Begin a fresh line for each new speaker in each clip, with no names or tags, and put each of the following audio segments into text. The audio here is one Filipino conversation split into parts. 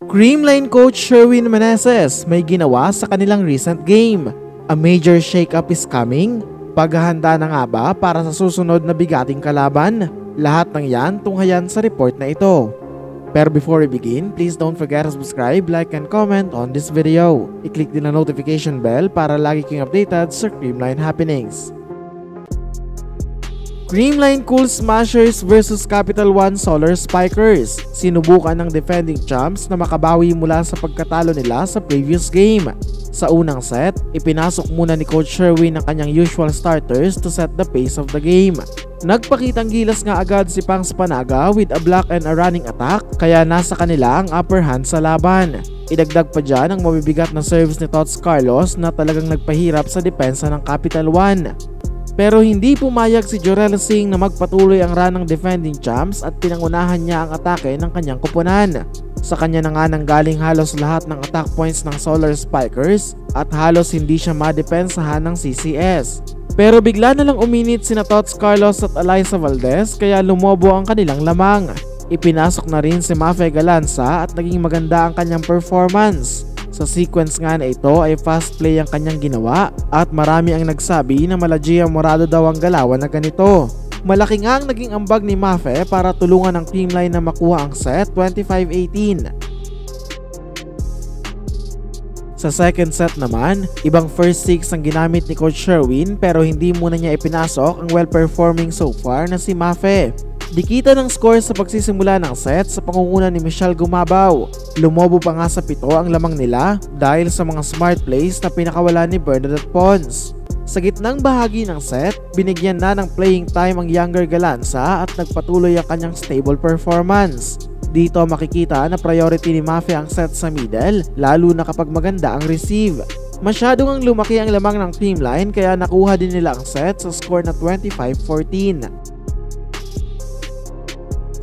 Creamline coach Sherwin Meneses may ginawa sa kanilang recent game. A major shake-up is coming? Paghahanda na nga ba para sa susunod na bigating kalaban? Lahat ng yan tunghayan sa report na ito. Pero before we begin, please don't forget to subscribe, like, and comment on this video. I-click din ang notification bell para lagi kayong updated sa Creamline happenings. Creamline Cool Smashers vs Capital One Solar Spikers. Sinubukan ng defending champs na makabawi mula sa pagkatalo nila sa previous game. Sa unang set, ipinasok muna ni Coach Sherwin ang kanyang usual starters to set the pace of the game. Nagpakitang gilas nga agad si Pangs Panaga with a block and a running attack, kaya nasa kanila ang upper hand sa laban. Idagdag pa dyan ang mabibigat na serves ni Tots Carlos na talagang nagpahirap sa depensa ng Capital One. Pero hindi pumayag si Jorel Singh na magpatuloy ang run ng defending champs at pinangunahan niya ang atake ng kanyang koponan. Sa kanya na nga nanggaling halos lahat ng attack points ng Solar Spikers at halos hindi siya madepensahan ng CCS. Pero bigla na lang uminit sina Tots Carlos at Alyssa Valdez kaya lumobo ang kanilang lamang. Ipinasok na rin si Mafe Galanza at naging maganda ang kanyang performance. Sa sequence nga na ito ay fast play ang kanyang ginawa at marami ang nagsabi na mala Gia Morado daw ang galawan na ganito. Malaki nga ang naging ambag ni Mafe para tulungan ang Creamline na makuha ang set 25-18. Sa second set naman, ibang first six ang ginamit ni Coach Sherwin pero hindi muna niya ipinasok ang well-performing so far na si Mafe. Dikita ng score sa pagsisimula ng set sa pangunguna ni Michelle Gumabaw. Lumobo pa nga sa 7 ang lamang nila dahil sa mga smart plays na pinakawala ni Bernadette Pons. Sa gitnang bahagi ng set, binigyan na ng playing time ang younger Galanza at nagpatuloy ang kanyang stable performance. Dito makikita na priority ni Mafe ang set sa middle, lalo na kapag maganda ang receive. Masyadong ang lumaki ang lamang ng Creamline kaya nakuha din nila ang set sa score na 25-14.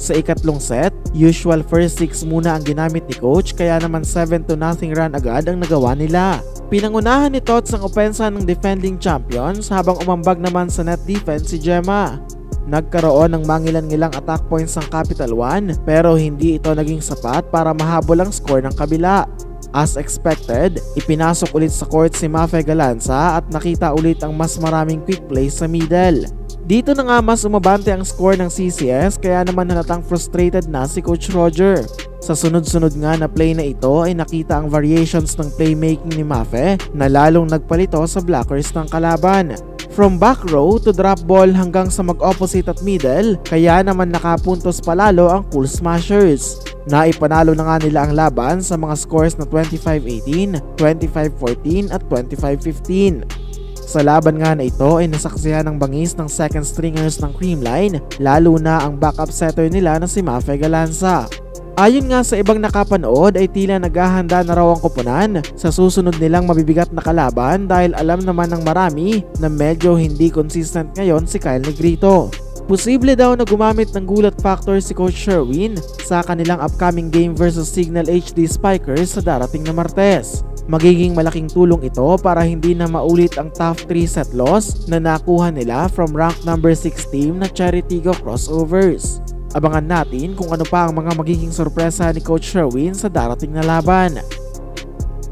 Sa ikatlong set, usual first six muna ang ginamit ni Coach kaya naman 7-0 run agad ang nagawa nila. Pinangunahan ni Tots ang opensa ng defending champions habang umambag naman sa net defense si Gemma. Nagkaroon ng mangilan-ngilang attack points ang Capital One pero hindi ito naging sapat para mahabol ang score ng kabila. As expected, ipinasok ulit sa court si Mafe Galanza at nakita ulit ang mas maraming quick plays sa middle. Dito na nga mas umabante ang score ng CCS kaya naman halatang frustrated na si Coach Roger. Sa sunod-sunod nga na play na ito ay nakita ang variations ng playmaking ni Mafe na lalong nagpalito sa blockers ng kalaban. From back row to drop ball hanggang sa mag-opposite at middle, kaya naman nakapuntos palalo ang Cool Smashers. Naipanalo na nga nila ang laban sa mga scores na 25-18, 25-14 at 25-15. Sa laban nga na ito ay nasaksihan ng bangis ng second stringers ng Creamline, lalo na ang backup setter nila na si Mafe Galanza. Ayon nga sa ibang nakapanood ay tila naghahanda na raw ang koponan sa susunod nilang mabibigat na kalaban dahil alam naman ng marami na medyo hindi consistent ngayon si Kyle Negrito. Posible daw na gumamit ng gulat factor si Coach Sherwin sa kanilang upcoming game versus Signal HD Spikers sa darating na Martes. Magiging malaking tulong ito para hindi na maulit ang tough 3 set loss na nakuha nila from rank number 6 team na Cherry Tigo Crossovers. Abangan natin kung ano pa ang mga magiging sorpresa ni Coach Sherwin sa darating na laban.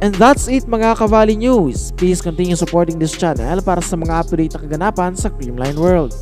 And that's it mga Kavali News. Please continue supporting this channel para sa mga up-to-date na kaganapan sa Creamline World.